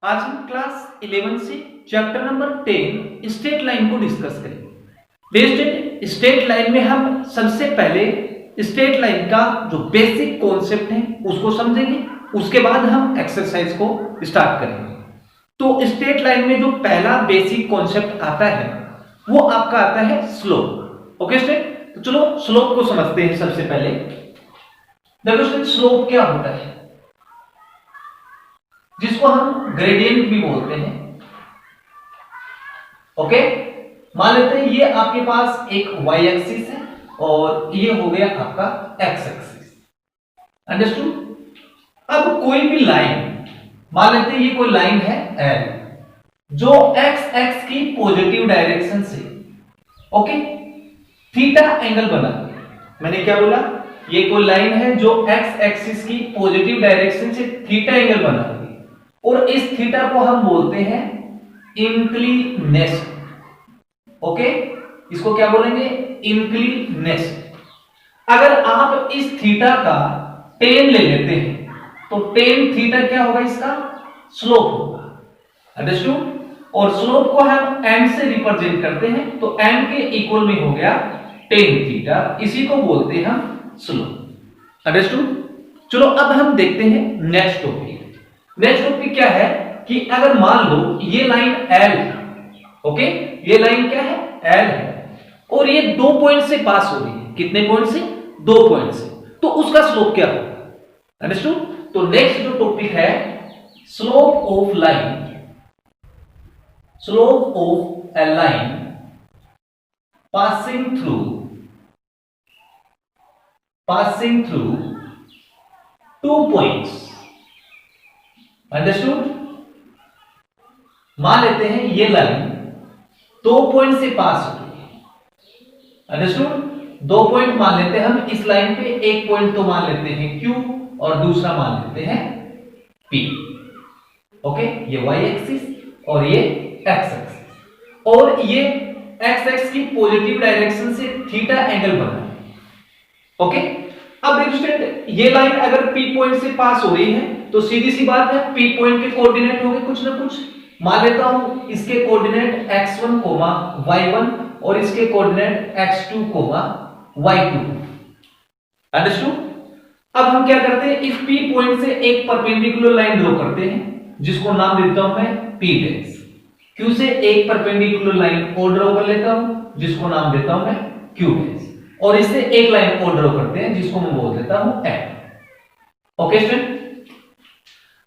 आज हम क्लास 11 से चैप्टर नंबर 10 स्ट्रेट लाइन को डिस्कस करेंगे। स्ट्रेट लाइन में हम सबसे पहले स्ट्रेट लाइन का जो बेसिक कॉन्सेप्ट है उसको समझेंगे, उसके बाद हम एक्सरसाइज को स्टार्ट करेंगे। तो स्ट्रेट लाइन में जो पहला बेसिक कॉन्सेप्ट आता है वो आपका आता है स्लोप। ओके स्टूडेंट, तो चलो स्लोप को समझते हैं। सबसे पहले देखो स्टूडेंट, स्लोप क्या होता है, जिसको हम ग्रेडियंट भी बोलते हैं। ओके, मान लेते हैं ये आपके पास एक वाई एक्सिस है और ये हो गया आपका एक्स एक्सिस। अंडरस्टूड। अब कोई भी लाइन, मान लेते हैं ये कोई लाइन है एल, जो एक्स एक्स की पॉजिटिव डायरेक्शन से ओके थीटा एंगल बना। मैंने क्या बोला, ये कोई लाइन है जो एक्स एक्सिस की पॉजिटिव डायरेक्शन से थीटा एंगल बना और इस थीटा को हम बोलते हैं इंक्लिनेशन। ओके, इसको क्या बोलेंगे, इंक्लिनेशन। अगर आप इस थीटा का टेन ले लेते हैं तो टेन थीटा क्या होगा, इसका स्लोप होगा। अंडरस्टूड। और स्लोप को हम एम से रिप्रेजेंट करते हैं तो एम के इक्वल में हो गया टेन थीटा, इसी को बोलते हैं हम स्लोप। अंडरस्टूड। चलो अब हम देखते हैं नेक्स्ट टॉपिक। नेक्स्ट टॉपिक क्या है कि अगर मान लो ये लाइन एल है, ओके, ये लाइन क्या है, एल है, और ये 2 पॉइंट से पास हो रही है। कितने पॉइंट से, 2 पॉइंट से, तो उसका स्लोप क्या होगा। अंडरस्टूड। तो नेक्स्ट जो टॉपिक है slope of line, slope of A line passing through 2 points. Understood. मान लेते हैं ये लाइन 2 पॉइंट से पास हो रही है। अंडरस्टूड। 2 पॉइंट मान लेते हैं हम इस लाइन पे, एक पॉइंट तो मान लेते हैं Q और दूसरा मान लेते हैं P। ओके, ये y एक्सिस और ये x एक्सिस, और ये x एक्सिस की पॉजिटिव डायरेक्शन से थीटा एंगल बना है। ओके, अब देखो स्टूडेंट, ये लाइन अगर P पॉइंट से पास हो रही है तो सीधी सी बात है P पॉइंट के कोऑर्डिनेट होंगे कुछ ना कुछ। मान लेता हूं इसके कोऑर्डिनेट x1, y1 और इसके कोऑर्डिनेट x2, y2। अंडरस्टूड। अब हम क्या करते हैं, इस P पॉइंट से एक परपेंडिकुलर लाइन ड्रॉ करते हैं जिसको नाम देता हूं मैं P डैश। Q से एक परपेंडिकुलर लाइन और ड्रॉ कर लेता हूं जिसको नाम देता हूं मैं Q डैश, और इससे एक लाइन और ड्रॉ करते हैं जिसको मैं बोल देता हूं M। Okay student.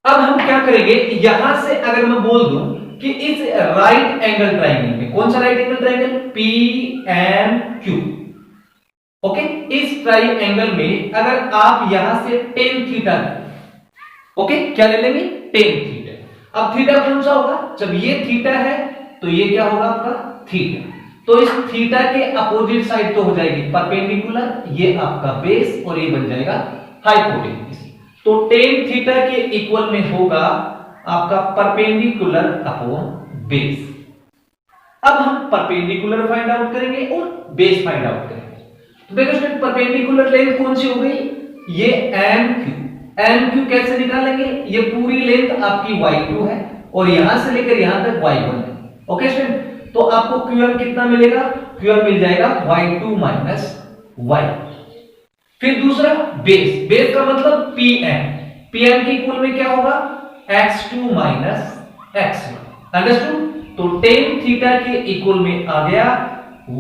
अब हम क्या करेंगे, यहां से अगर मैं बोल दूं कि इस राइट एंगल ट्रायंगल में, कौन सा right angle triangle, PMQ। Okay, इस ट्रायंगल में अगर आप यहां से टेन थीटा, ओके, क्या ले लेंगे, टेन थीटा। अब थीटा कौन सा होगा, जब ये थीटा है तो ये क्या होगा आपका थीटा, तो इस थीटा के अपोजिट साइड तो हो जाएगी परपेंडिकुलर, ये आपका बेस और ये बन जाएगा हाइपोटेन्यूज। तो टेन थीटा के इक्वल में होगा आपका परपेंडिकुलर अपॉन बेस। अब हम परपेंडिकुलर फाइंड आउट करेंगे और बेस फाइंड आउट करेंगे। तो देखो स्टूडेंट, परपेंडिकुलर लेंथ कौन सी हो गई, ये MQ कैसे निकालेंगे, ये पूरी लेंथ आपकी y2 है और यहां से लेकर यहां तक y1 है। ओके स्टूडेंट, तो आपको QM कितना मिलेगा, QM मिल जाएगा y2 माइनस y। फिर दूसरा बेस, बेस का मतलब PM के इक्वल में क्या होगा, x2 माइनस x1। अंडरस्टूड। तो टेन थीटा के इक्वल में आ गया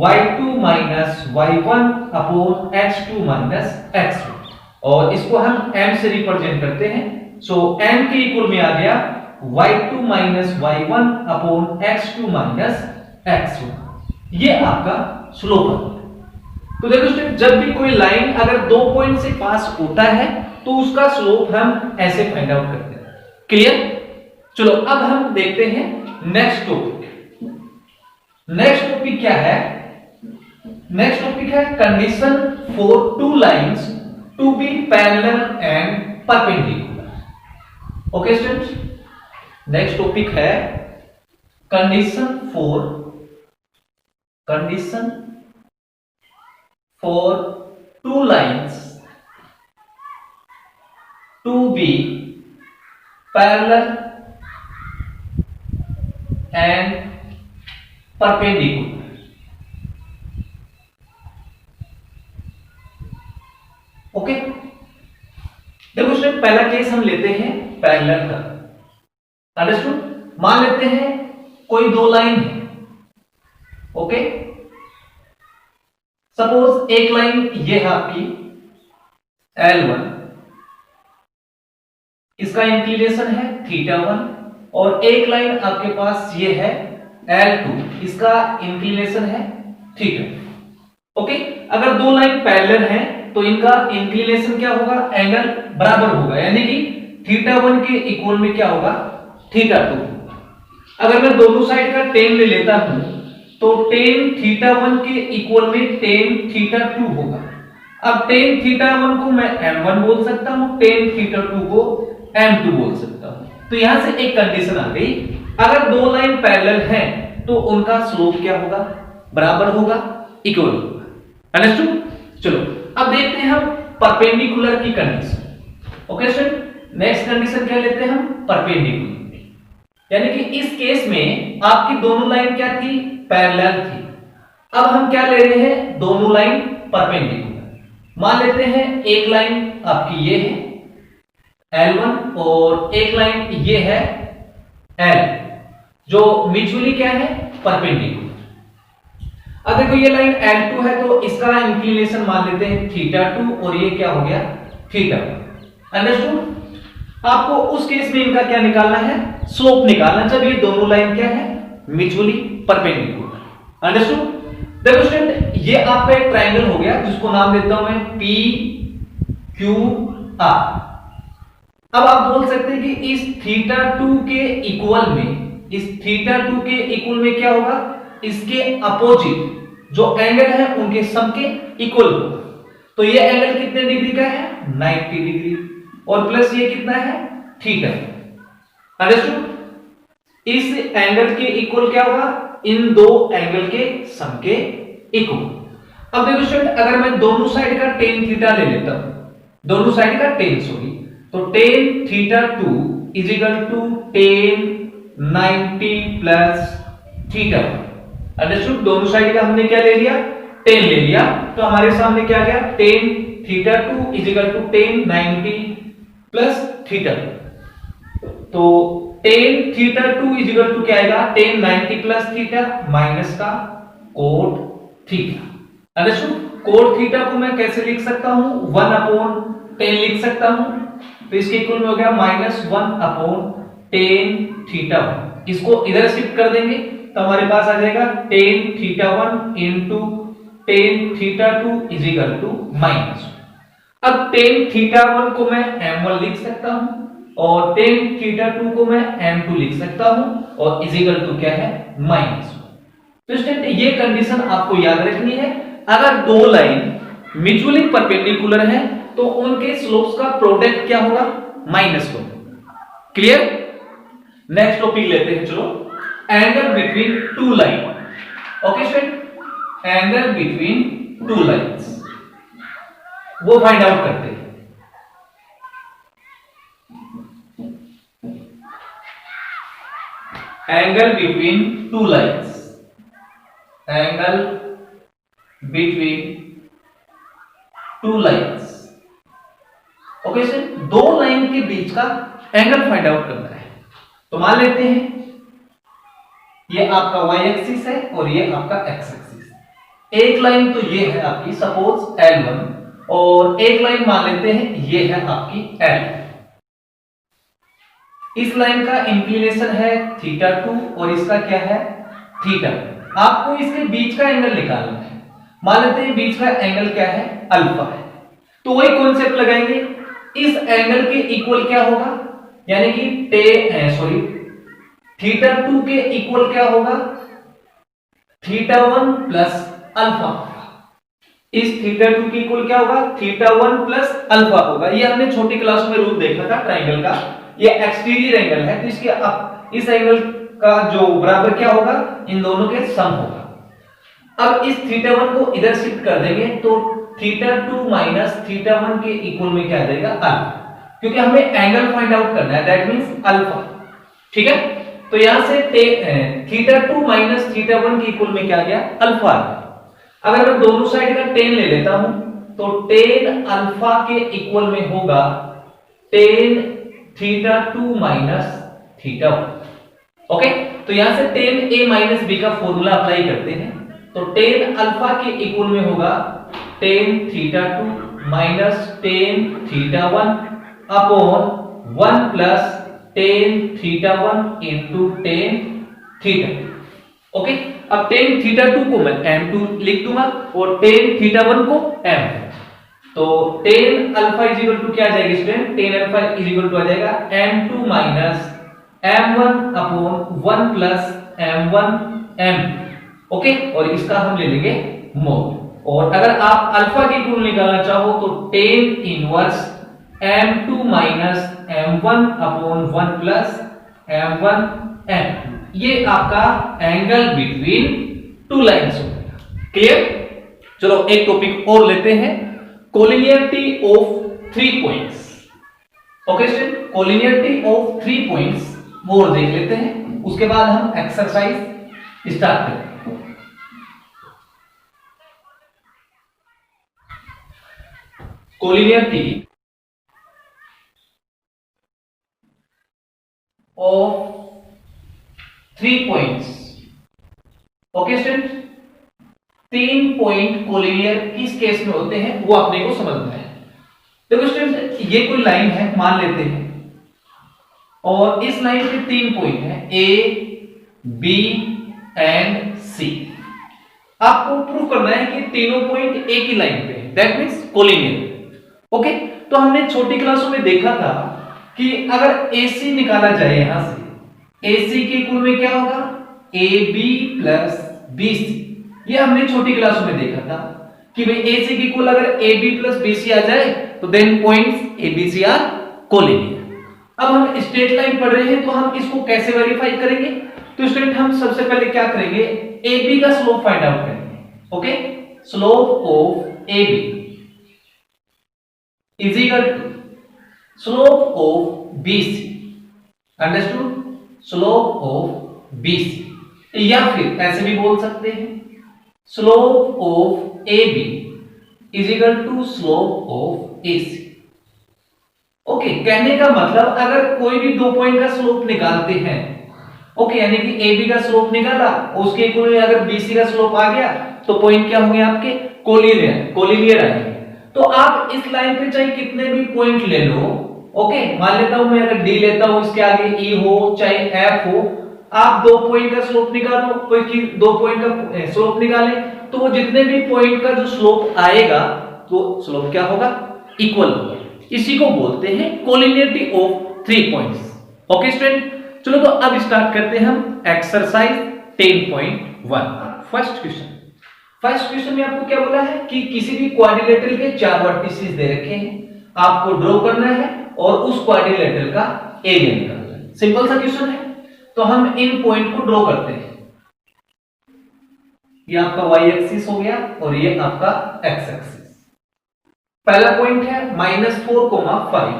y2 minus y1 upon x2 minus x1, और इसको हम m से रिप्रेजेंट करते हैं। सो m के इक्वल में आ गया y2 minus y1 upon x2 minus x1। ये आपका स्लोप है। तो देखो स्टूडेंट, जब भी कोई लाइन अगर 2 पॉइंट से पास होता है तो उसका स्लोप हम ऐसे फाइंड आउट करते हैं। क्लियर। चलो अब हम देखते हैं नेक्स्ट टॉपिक। नेक्स्ट टॉपिक क्या है, नेक्स्ट टॉपिक है condition for 2 lines to be parallel and perpendicular. Okay student, next topic है condition for 2 lines to be parallel and perpendicular. Okay, देखो स्टूडेंट पहला केस हम लेते हैं पैरेलल का। अंडरस्टूड? मान लेते हैं कोई दो लाइन है। ओके, सपोज एक लाइन ये है आपकी L1, इसका इंक्लिनेशन है θ1, और एक लाइन आपके पास ये है L2, इसका इंक्लिनेशन है θ। ओके, अगर दो लाइन पैरेलल हैं तो इनका इंक्लिनेशन क्या होगा? एंगल बराबर होगा, यानी कि θ1 के इक्वल में क्या होगा? θ2। अगर मैं दोनों साइड का tan ले लेता हूं तो tan θ1 के इक्वल में tan θ2 होगा। अब tan θ1 को मैं m1 बोल सकता हूं, tan θ2 को m2 बोल सकता हूं। तो यहां से एक कंडीशन आ गई, अगर दो लाइन पैरेलल हैं तो उनका स्लोप क्या होगा? बराबर होगा, इक्वल होगा। अंडरस्टूड? चलो अब देखते हैं हम परपेंडिकुलर की condition. Okay student, next condition क्या लेते हैं हम? परपेंडिकुलर। यानी कि इस केस में आपकी दोनों लाइन क्या थी? पैरेलल थी। अब हम क्या ले रहे हैं? दोनों लाइन परपेंडिकुलर। मान लेते हैं एक लाइन आपकी ये है L1 और एक लाइन ये है L, जो म्यूचुअली क्या है? परपेंडिकुलर। अब देखो ये लाइन L2 है तो इसका इंक्लिनेशन मान लेते हैं θ2 और ये क्या हो गया? θ1। अंडरस्टूड? आपको उस केस में इनका क्या निकालना है? स्लोप निकालना, जब ये दोनों लाइन क्या है? Mutually perpendicular. अंडरस्टूड? देखो स्टूडेंट, ये आपका एक ट्रायंगल हो गया जिसको नाम देता हूं मैं PQR। अब आप बोल सकते हैं कि इस θ2 के इक्वल में, इस θ2 के इक्वल में क्या होगा? इसके अपोजिट जो एंगल है उनके सम के इक्वल होगा। तो ये एंगल कितने डिग्री का है? 90 डिग्री, और प्लस ये कितना है? θ। अंडरस्टूड? इस एंगल के इक्वल क्या होगा? इन दो एंगल के सम के इक्वल। अब देखो स्टूडेंट, अगर मैं दोनों साइड का tan θ ले लेता हूं, दोनों साइड का tan, सॉरी, तो tan θ2 is equal to tan 90 plus θ। Understood? दोनों साइड का हमने क्या ले लिया? tan ले लिया, तो हमारे सामने क्या गया? tan θ2 is equal to tan 90 plus θ। तो tan θ2 इज इक्वल टू क्या आएगा? tan 90 प्लस θ माइनस का cot θ। अंडरस्टूड? cot θ को मैं कैसे लिख सकता हूं? 1/10 लिख सकता हूं, तो इसके इक्वल में हो गया -1/tan θ1। इसको इधर शिफ्ट कर देंगे तो हमारे पास आ जाएगा tan θ1 into tan θ2 is equal to minus. अब tan θ1 को मैं m1 लिख सकता हूं और tan θ2 को मैं m2 लिख सकता हूं, और इज इक्वल टू क्या है? माइनस। तो स्टूडेंट ये कंडीशन आपको याद रखनी है, अगर दो लाइन म्यूचुअली परपेंडिकुलर है तो उनके स्लोप्स का प्रोडक्ट क्या होगा? माइनस होगा। क्लियर? नेक्स्ट टॉपिक लेते हैं, चलो, angle between two line. Okay student, angle between two lines वो फाइंड आउट करते हैं। Angle between two lines, angle between two lines. Okay sir, दो लाइन के बीच का एंगल फाइंड आउट करना है। तो मान लेते हैं ये आपका y एक्सिस है और ये आपका x एक्सिस है। एक लाइन तो ये है आपकी सपोज L1, और एक लाइन मान लेते हैं ये है आपकी L। इस लाइन का इंक्लिनेशन है θ2 और इसका क्या है? θ। आपको इसके बीच का एंगल निकालना है। मान लेते हैं बीच का एंगल क्या है? अल्फा है। तो वही कॉन्सेप्ट लगाएंगे, इस एंगल के इक्वल क्या होगा? यानी कि θ2 के इक्वल क्या होगा? θ1 प्लस अल्फा। इस θ2 के इक्वल क्या होगा? θ1 प्लस अल्फा होगा। ये हमने छोटी क्लास में रूल देखा था ट्राइंगल का। ये एक्सटीरियर एंगल है, तो इसके इस एंगल का जो बराबर क्या होगा? इन दोनों के सम होगा। अब इस θ1 को इधर शिफ्ट कर देंगे तो θ2 माइनस θ1 के इक्वल में क्या आ जाएगा? अल्फा, क्योंकि हमें एंगल फाइंड आउट करना है, दैट मींस अल्फा। ठीक है, तो यहां से थीटा 2 माइनस थीटा 1 के इक्वल में क्या गया, अल्फा। अगर मैं दोनों साइड का टेन ले लेता हूं तो टेन अल्फा के इक्वल में होगा tan theta 2 minus theta 1। Okay, तो यहां से टेन ए माइनस बी का फॉर्मूला अप्लाई करते हैं, तो टेन अल्फा के इक्वल में होगा tan theta 2 minus tan theta 1 upon 1 plus tan theta 1 into tan theta. Okay, अब टेन थीटा 2 को मैं m2 लिख दूंगा और टेन थीटा 1 को m। तो tan alpha is equal to क्या आ जाएगा student, tan alpha is equal to आ जाएगा m2 minus m1 upon 1 plus m1 m। Okay, और इसका हम ले लेंगे मोड। और अगर आप अल्फा की इक्वल निकालना चाहो तो tan inverse m2 minus m1 upon 1 plus m1 m। ये आपका एंगल बिटवीन टू लाइंस हो गया। क्लियर? चलो एक टॉपिक और लेते हैं, collinearity of 3 points. Okay student, collinearity of 3 points वो देख लेते हैं, उसके बाद हम एक्सरसाइज स्टार्ट करेंगे। Collinearity of 3 points. Okay student, 3 point collinear किस केस में होते हैं वो अपने को समझना है। देखो स्टूडेंट, ये कोई लाइन है मान लेते हैं, और इस लाइन पे 3 पॉइंट है ए, बी एंड सी। आपको प्रूव करना है कि तीनों पॉइंट एक ही लाइन पे है, दैट मींस कोलिनियर। ओके, तो हमने छोटी क्लासों में देखा था कि अगर AC निकाला जाए यहां से, AC के इक्वल में क्या होगा, AB प्लस BC। ये हमने छोटी क्लासों में देखा था कि भाई AC के इक्वल अगर AB प्लस BC आ जाए तो then points ABC are collinear. अब हम स्ट्रेट लाइन पढ़ रहे हैं तो हम इसको कैसे वेरीफाई करेंगे, तो स्टूडेंट हम सबसे पहले क्या करेंगे, AB का स्लोप फाइंड आउट करेंगे। Okay, slope of AB is equal to slope of BC। Understood? Slope of BC, या फिर ऐसे भी बोल सकते हैं slope of AB is equal to slope of AC। Okay, कहने का मतलब अगर कोई भी 2 पॉइंट का स्लोप निकालते हैं, ओके, यानी कि AB का स्लोप निकाला, उसके इक्वल में अगर BC का स्लोप आ गया तो पॉइंट क्या होंगे आपके, कोलिनियर आएंगे। तो आप इस लाइन पे चाहे कितने भी पॉइंट ले लो, ओके, मान लेता हूं मैं अगर डी लेता हूं, इसके आगे ई हो चाहे एफ हो, आप 2 पॉइंट का स्लोप निकालो, कोई की 2 पॉइंट का स्लोप निकाले तो वो जितने भी पॉइंट का जो स्लोप आएगा तो स्लोप क्या होगा, इक्वल होगा। इसी को बोलते हैं collinearity of 3 points. Okay student, चलो तो अब स्टार्ट करते हैं हम एक्सरसाइज 10.1। फर्स्ट क्वेश्चन में आपको क्या बोला है कि किसी भी क्वाड्रिलेटरल के 4 वर्टिसेस दे रखे हैं, आपको ड्रॉ करना है और उस क्वाड्रिलेटरल का एरिया निकालना है। सिंपल सा क्वेश्चन है, तो हम इन पॉइंट को ड्रॉ करते हैं। ये आपका y एक्सिस हो गया और ये आपका x एक्सिस। पहला पॉइंट है -4,5,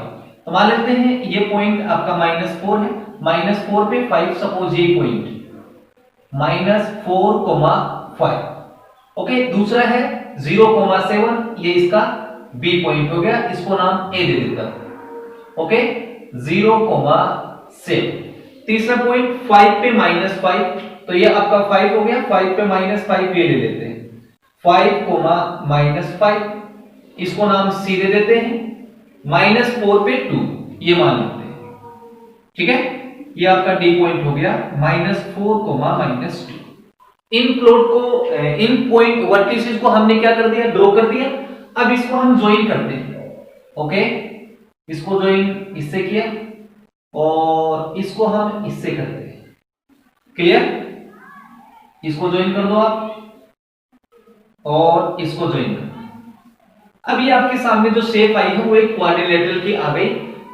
तो मान लेते हैं ये पॉइंट आपका -4 है, -4 पे 5, सपोज ये पॉइंट -4,5। ओके, दूसरा है 0,7, ये इसका B पॉइंट हो गया, इसको नाम A दे देता हूं। ओके, 0,7। तीसरा पॉइंट 5 पे -5, तो ये आपका 5 हो गया, 5 पे -5 ये ले लेते हैं, 5,-5, इसको नाम C दे देते हैं। -4 पे 2 ये मान लेते हैं, ठीक है, ये आपका D पॉइंट हो गया, -4,-2। इन प्लॉट को, इन पॉइंट वर्टिसेस को हमने क्या कर दिया, ड्रॉ कर दिया। अब इसको हम ज्वाइन करते हैं। ओके, इसको ज्वाइन इससे किया और इसको हम इससे करते हैं। क्लियर? इसको ज्वाइन कर दो आप और इसको ज्वाइन कर दो। अब ये आपके सामने जो शेप आई है वो एक क्वाड्रिलेटरल की आ गई।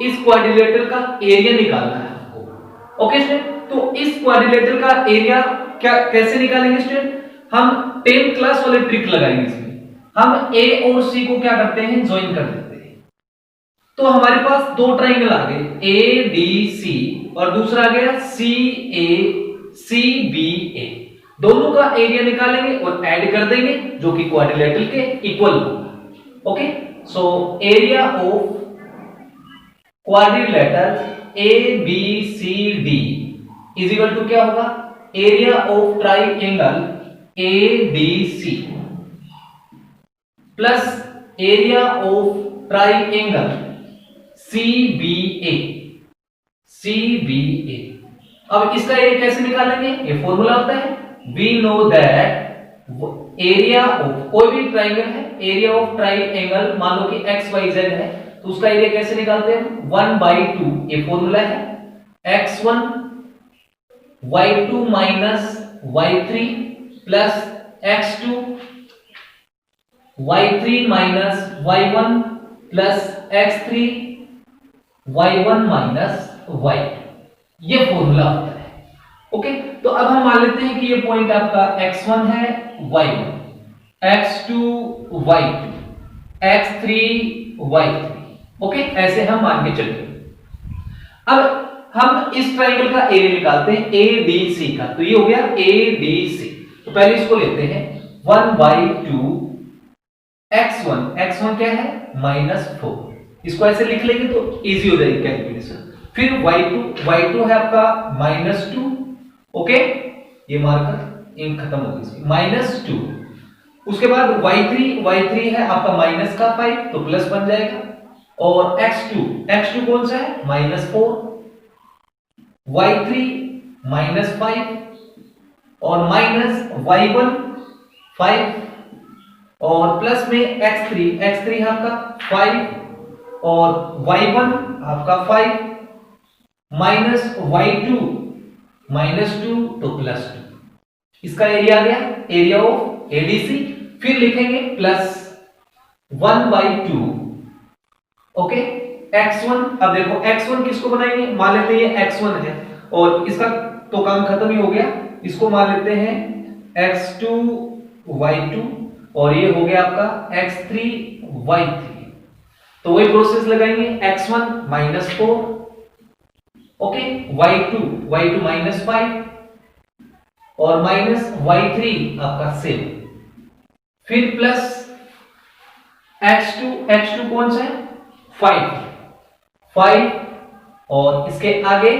इस क्वाड्रिलेटरल का एरिया निकालना है आपको। ओके स्टूडेंट, तो इस क्वाड्रिलेटरल का एरिया क्या कैसे निकालेंगे स्टूडेंट, हम 10th क्लास वाले ट्रिक लगाएंगे। इसमें हम A और C को क्या करते हैं, ज्वाइन कर देते हैं। तो हमारे पास दो ट्राइंगल आ गए ए डी सी और दूसरा आ गया सी ए सी बी ए। दोनों का एरिया निकालेंगे और ऐड कर देंगे जो कि क्वाड्रिलेटरल के इक्वल होगा। Okay, so area of quadrilateral A B C D is equal to क्या होगा, area of triangle A D C plus area of triangle CBA। अब इसका एरिया कैसे निकालेंगे, ये फॉर्मूला होता है, we know that area of कोई भी ट्राइंगल है, एरिया ऑफ ट्राइंगल मान लो कि XYZ है तो उसका एरिया कैसे निकालते हैं, 1/2, ये फॉर्मूला है, x1 y2 minus y3 plus x2 y3 minus y1 plus x3 y1 minus y2, ये फॉर्मूला होता है। ओके, तो अब हम मान लेते हैं कि ये पॉइंट आपका x1 है, y1, x2 y2, x3 y3। Okay, ऐसे हम मान के चलते हैं। अब हम इस ट्राइंगल का एरिया निकालते हैं ADC का, तो ये हो गया ADC। तो पहले इसको लेते हैं 1/2 x1 क्या है -4, इसको ऐसे लिख लेंगे तो इजी हो जाएगी कैलकुलेशन। फिर y2 है आपका -2। ओके, ये मार्कर इंक खत्म हो गई, -2। उसके बाद y3 है आपका -5 तो प्लस बन जाएगा, और x2 कौन सा है, -4, y3 -5 और y1 5 और प्लस में x3 है आपका 5 और y1 आपका 5 माइनस y2 -2 तो +2। इसका एरिया आ गया, एरिया ऑफ ADC। फिर लिखेंगे प्लस 1/2। ओके, x1, अब देखो x1 किसको बनाएंगे, मान लेते हैं ये x1 है और इसका तो काम खत्म ही हो गया, इसको मान लेते हैं x2 y2 और ये हो गया आपका x3 y3। तो वही प्रोसेस लगाएंगे, x1 -4, ओके, y2 -5 और माइनस y3 आपका 7, फिर प्लस x2 कौन सा है, 5 और इसके आगे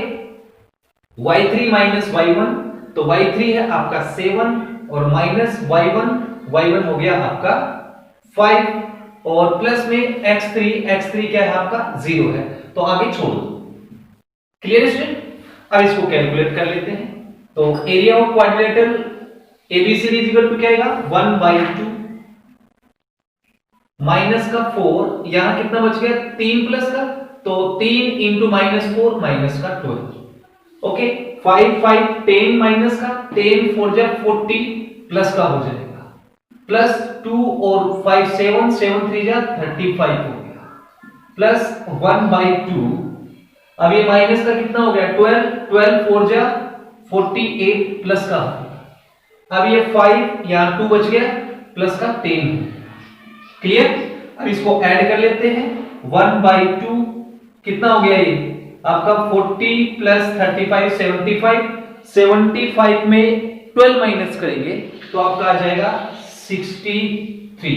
y3 माइनस y1 तो y3 है आपका 7 और माइनस y1 हो गया आपका 5 और प्लस में x3 क्या है आपका 0 है, तो आगे छोड़ दो। क्लियर स्टूडेंट, अब इसको कैलकुलेट कर लेते हैं। तो area of quadrilateral ABCD equal to क्या आएगा, 1/2 माइनस का 4, यहां कितना बच गया 3 प्लस का, तो 3 इंटू -4 माइनस का 12। ओके, 5 10 माइनस का 10 4 जा 40 प्लस का हो जाएगा, प्लस 2 और 5 7 3 जा 35 हो गया, प्लस 1/2। अब ये माइनस का कितना हो गया 12 4 जा 48 प्लस का हो गया। अब ये 5 यहां 2 बच गया प्लस का 10। क्लियर, अब इसको ऐड कर लेते हैं, 1/2 कितना हो गया ये आपका 40 प्लस 35 75 में 12 माइनस करेंगे तो आपका आ जाएगा 63।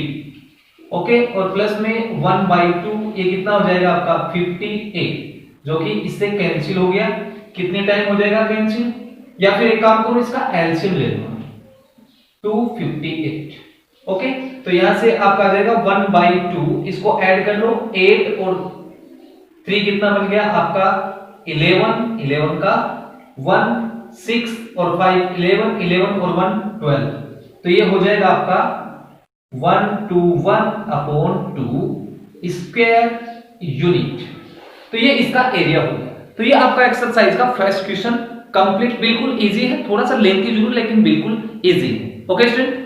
ओके, और प्लस में 1/2 ये कितना हो जाएगा आपका 58, जो कि इससे कैंसिल हो गया। कितने टाइम हो जाएगा कैंसिल, या फिर एक काम करो इसका एलसीएम ले लो, 258। ओके, तो यहां से आपका आ जाएगा 1/2, इसको ऐड कर लो, 8 और 3 कितना बन गया आपका 11 का 1 6 और 5 11 और 1 12, तो ये हो जाएगा आपका 121/2 स्क्वायर यूनिट। तो ये इसका एरिया हो गया। तो ये आपका एक्सरसाइज का फर्स्ट क्वेश्चन कंप्लीट, बिल्कुल इजी है, थोड़ा सा लेंथी जरूर लेकिन बिल्कुल इजी है। Okay student,